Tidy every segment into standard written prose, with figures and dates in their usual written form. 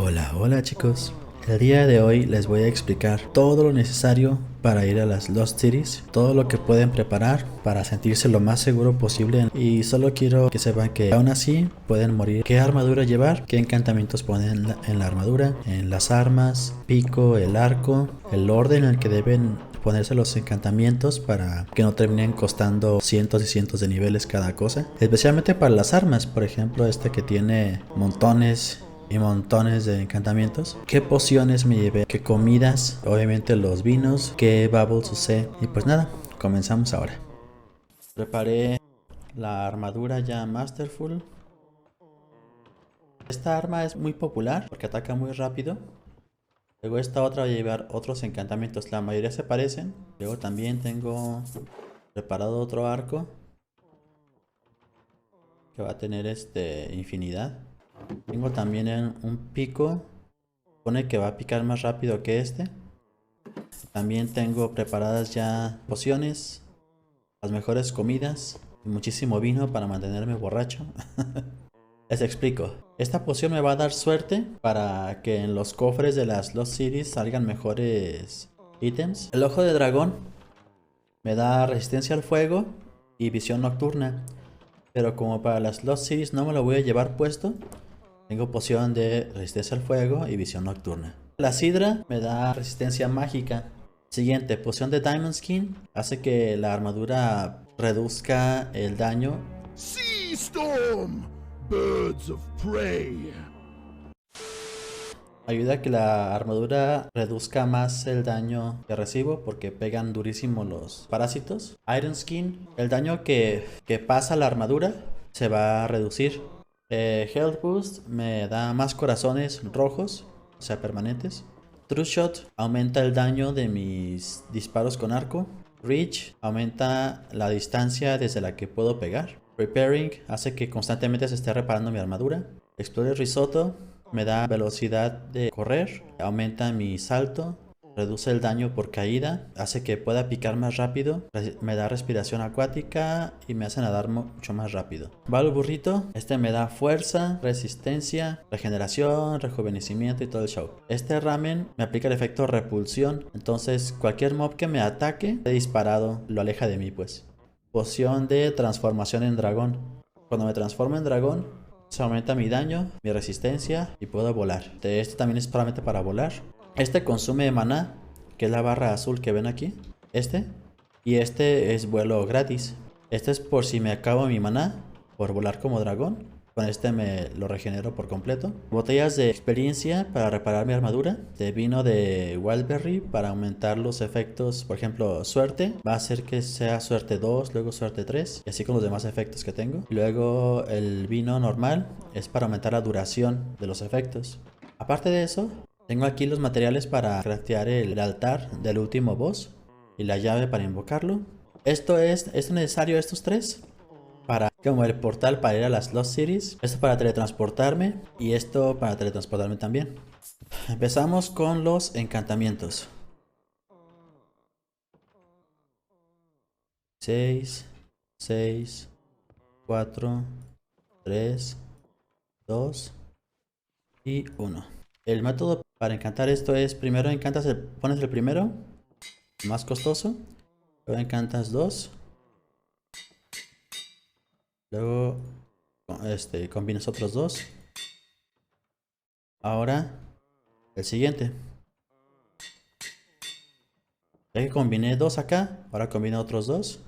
Hola chicos, el día de hoy les voy a explicar todo lo necesario para ir a las Lost Cities, todo lo que pueden preparar para sentirse lo más seguro posible, y solo quiero que sepan que aún así pueden morir. ¿Qué armadura llevar? ¿Qué encantamientos ponen en la armadura? En las armas, pico, el arco, el orden en el que deben ponerse los encantamientos para que no terminen costando cientos y cientos de niveles cada cosa, especialmente para las armas. Por ejemplo, este que tiene montones y montones de encantamientos. ¿Qué pociones me llevé? ¿Qué comidas? Obviamente los vinos. ¿Qué bubbles usé? Y pues nada, comenzamos ahora. Preparé la armadura ya Masterful. Esta arma es muy popular porque ataca muy rápido. Luego esta otra va a llevar otros encantamientos, la mayoría se parecen. Luego también tengo preparado otro arco que va a tener infinidad. Tengo también un pico, pone que va a picar más rápido que este. También tengo preparadas ya pociones, las mejores comidas y muchísimo vino para mantenerme borracho. Les explico. Esta poción me va a dar suerte para que en los cofres de las Lost Cities salgan mejores ítems. El ojo de dragón me da resistencia al fuego y visión nocturna. Pero como para las Lost Cities no me lo voy a llevar puesto, tengo poción de resistencia al fuego y visión nocturna. La sidra me da resistencia mágica. Siguiente, poción de Diamond Skin. Hace que la armadura reduzca el daño. Sea Storm! Birds of prey! Ayuda a que la armadura reduzca más el daño que recibo porque pegan durísimo los parásitos. Iron Skin, el daño que pasa la armadura se va a reducir. Health Boost me da más corazones rojos, o sea, permanentes. True Shot aumenta el daño de mis disparos con arco. Reach aumenta la distancia desde la que puedo pegar. Repairing hace que constantemente se esté reparando mi armadura. Explorer Risotto me da velocidad de correr, aumenta mi salto, reduce el daño por caída, hace que pueda picar más rápido, me da respiración acuática y me hace nadar mucho más rápido. Balo Burrito, este me da fuerza, resistencia, regeneración, rejuvenecimiento y todo el show. Este ramen me aplica el efecto repulsión, entonces cualquier mob que me ataque, he disparado, lo aleja de mí pues. Poción de transformación en dragón. Cuando me transformo en dragón, se aumenta mi daño, mi resistencia y puedo volar. Este también es solamente para volar. Este consume maná, que es la barra azul que ven aquí. Y este es vuelo gratis. Este es por si me acabo mi maná por volar como dragón. Con este me lo regenero por completo. Botellas de experiencia para reparar mi armadura. De vino de Wildberry para aumentar los efectos. Por ejemplo, suerte. Va a hacer que sea suerte 2, luego suerte 3. Y así con los demás efectos que tengo. Luego el vino normal es para aumentar la duración de los efectos. Aparte de eso, tengo aquí los materiales para craftear el altar del último boss. Y la llave para invocarlo. Esto es necesario, estos tres, para como el portal para ir a las Lost Cities. Esto para teletransportarme y esto para teletransportarme también. Empezamos con los encantamientos. 6, 6, 4, 3, 2 y 1. El método para encantar esto es: primero pones el primero, el más costoso, luego encantas 2, luego combinas otros 2. Ahora el siguiente. Ya que combiné 2 acá, ahora combino otros 2.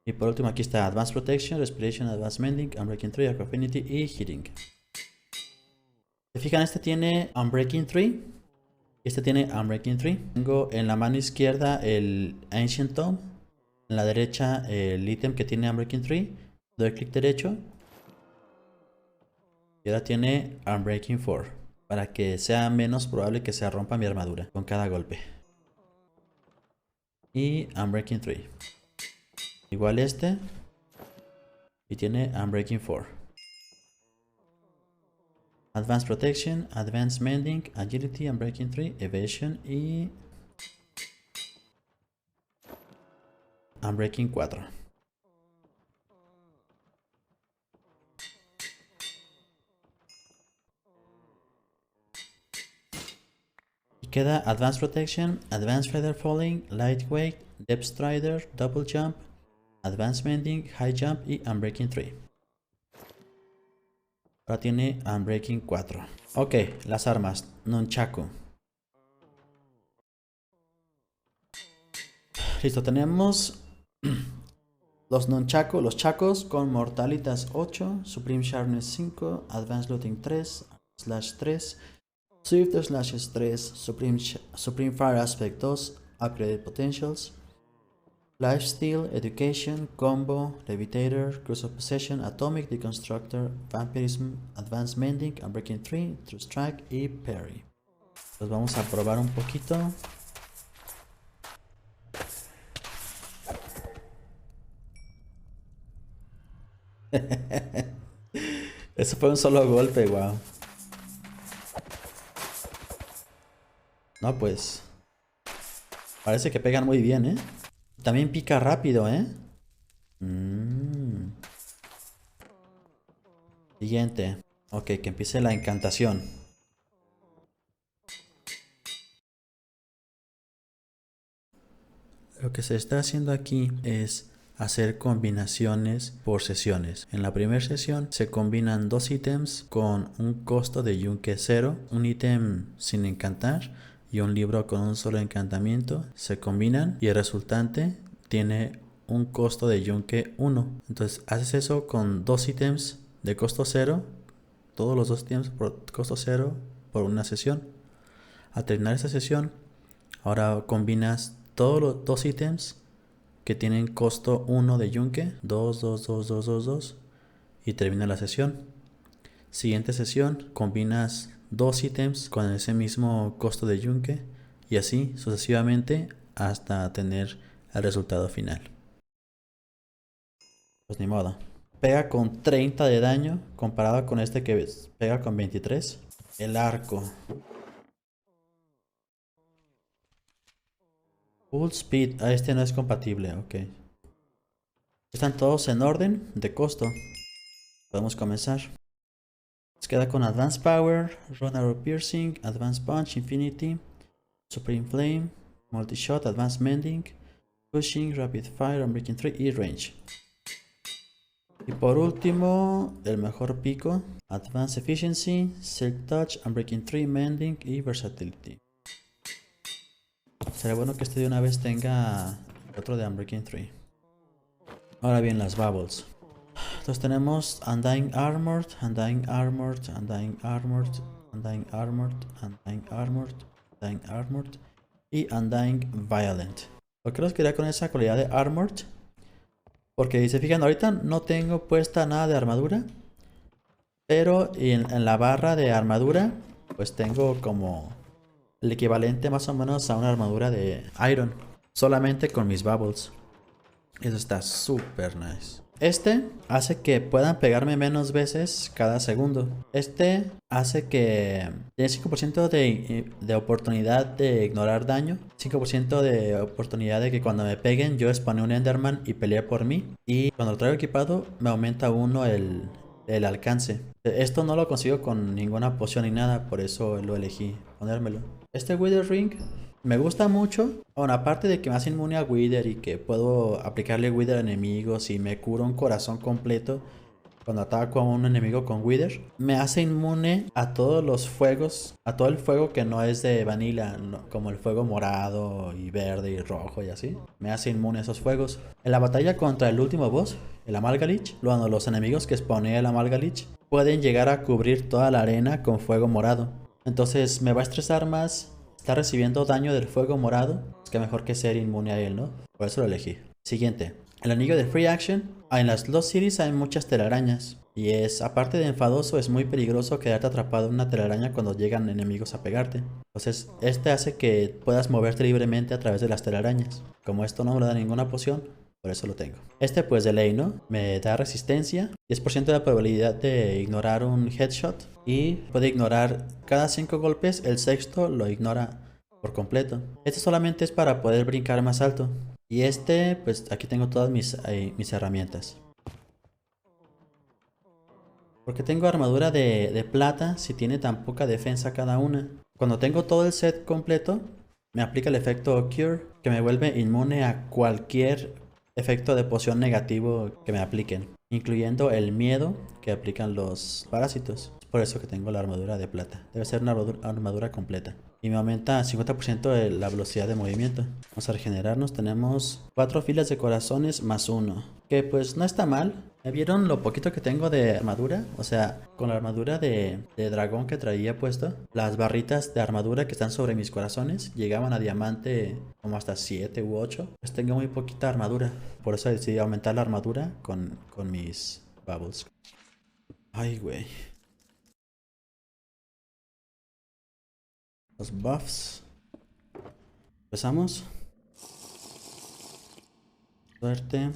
Y por último aquí está Advanced Protection, Respiration, Advanced Mending, Unbreaking 3, Aqua Affinity y Healing. ¿Se fijan? Este tiene Unbreaking 3. Este tiene Unbreaking 3. Tengo en la mano izquierda el Ancient Tome. En la derecha el ítem que tiene Unbreaking 3. Doy clic derecho. Y ahora tiene Unbreaking 4. Para que sea menos probable que se rompa mi armadura con cada golpe. Y Unbreaking 3. Igual este. Y tiene Unbreaking 4. Advanced Protection, Advanced Mending, Agility, Unbreaking 3, Evasion y Unbreaking 4. Queda Advanced Protection, Advanced Feather Falling, Lightweight, Depth Strider, Double Jump, Advanced Mending, High Jump y Unbreaking 3. Ahora tiene Unbreaking 4. Ok, las armas. Nunchaku. Listo, tenemos los Nunchaku, los chacos con Mortalitas 8, Supreme Sharpness 5, Advanced Looting 3, Slash 3, Swift Slashes 3, Supreme Fire Aspect 2, Upgraded Potentials, Lifesteal, Education, Combo, Levitator, Cruise of Possession, Atomic Deconstructor, Vampirism, Advanced Mending, Unbreaking 3, True Strike y Parry. Pues vamos a probar un poquito. Eso fue un solo golpe, wow. No, pues parece que pegan muy bien, ¿eh? También pica rápido, ¿eh? Siguiente. Ok, que empiece la encantación. Lo que se está haciendo aquí es hacer combinaciones por sesiones. En la primera sesión se combinan dos ítems con un costo de yunque 0, un ítem sin encantar y un libro con un solo encantamiento. Se combinan y el resultante tiene un costo de yunque 1. Entonces haces eso con dos ítems de costo 0, todos los dos ítems por costo 0 por una sesión. Al terminar esa sesión, ahora combinas todos los dos ítems que tienen costo 1 de yunque, 2, 2, 2, 2, 2, 2, y termina la sesión. Siguiente sesión, combinas dos ítems con ese mismo costo de yunque, y así sucesivamente hasta tener el resultado final. Pues ni modo. Pega con 30 de daño comparado con este que pega con 23. El arco. Full Speed, este no es compatible, ok. Están todos en orden de costo. Podemos comenzar. Nos queda con Advanced Power, Run Arrow Piercing, Advanced Punch, Infinity, Supreme Flame, Multi-Shot, Advanced Mending, Pushing, Rapid Fire, Unbreaking 3 y Range. Y por último, el mejor pico, Advanced Efficiency, Silk Touch, Unbreaking 3, Mending y Versatility. Sería bueno que este de una vez tenga otro de Unbreaking 3. Ahora bien, las bubbles. Entonces tenemos Undying Armored, Undying Armored, Undying Armored, Undying Armored, Undying Armored, Undying Armored y Undying Violent. ¿Por qué los quería con esa cualidad de Armored? Porque si se fijan, ahorita no tengo puesta nada de armadura. Pero en la barra de armadura, pues tengo como el equivalente más o menos a una armadura de Iron. Solamente con mis bubbles. Eso está súper nice. Este hace que puedan pegarme menos veces cada segundo. Este hace que tiene 5% de oportunidad de ignorar daño. 5% de oportunidad de que cuando me peguen yo spawne un Enderman y pelee por mí. Y cuando lo traigo equipado me aumenta 1 el alcance. Esto no lo consigo con ninguna poción ni nada, por eso lo elegí ponérmelo. Este Wither Ring me gusta mucho. Bueno, aparte de que me hace inmune a Wither y que puedo aplicarle Wither a enemigos y me cura un corazón completo cuando ataco a un enemigo con Wither, me hace inmune a todos los fuegos, a todo el fuego que no es de vanilla, como el fuego morado y verde y rojo y así. Me hace inmune a esos fuegos. En la batalla contra el último boss, el Amalgalich, bueno, los enemigos que spawnea el Amalgalich pueden llegar a cubrir toda la arena con fuego morado. Entonces me va a estresar más estar recibiendo daño del fuego morado. Es que mejor que ser inmune a él, ¿no? Por eso lo elegí. Siguiente. El anillo de Free Action. En las Lost Cities hay muchas telarañas. Y aparte de enfadoso, es muy peligroso quedarte atrapado en una telaraña cuando llegan enemigos a pegarte. Entonces, este hace que puedas moverte libremente a través de las telarañas. Como esto no me da ninguna poción, por eso lo tengo. Este pues de ley, ¿no? Me da resistencia, 10% de la probabilidad de ignorar un headshot. Y puede ignorar cada 5 golpes, el sexto lo ignora por completo. Este solamente es para poder brincar más alto. Y este, pues aquí tengo todas mis herramientas. ¿Por qué tengo armadura de plata si tiene tan poca defensa cada una? Cuando tengo todo el set completo, me aplica el efecto Cure, que me vuelve inmune a cualquier efecto de poción negativo que me apliquen, incluyendo el miedo que aplican los parásitos. Es por eso que tengo la armadura de plata. Debe ser una armadura completa. Y me aumenta 50% la velocidad de movimiento. Vamos a regenerarnos. Tenemos 4 filas de corazones más 1. Que pues no está mal. ¿Me vieron lo poquito que tengo de armadura? O sea, con la armadura de dragón que traía puesto, las barritas de armadura que están sobre mis corazones llegaban a diamante como hasta 7 u 8. Pues tengo muy poquita armadura. Por eso decidí aumentar la armadura con mis bubbles. Ay, güey. Los buffs. Empezamos. Suerte.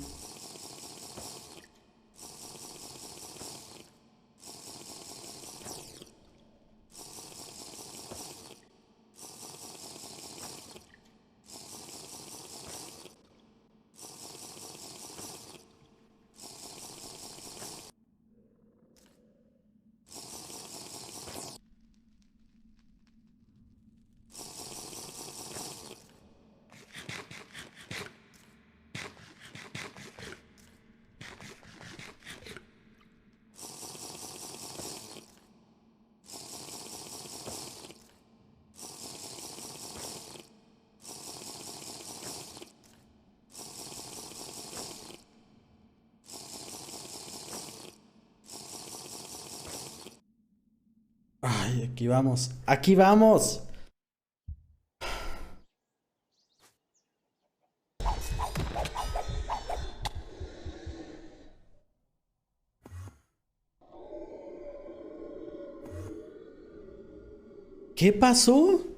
Ay, aquí vamos. ¡Aquí vamos! ¿Qué pasó?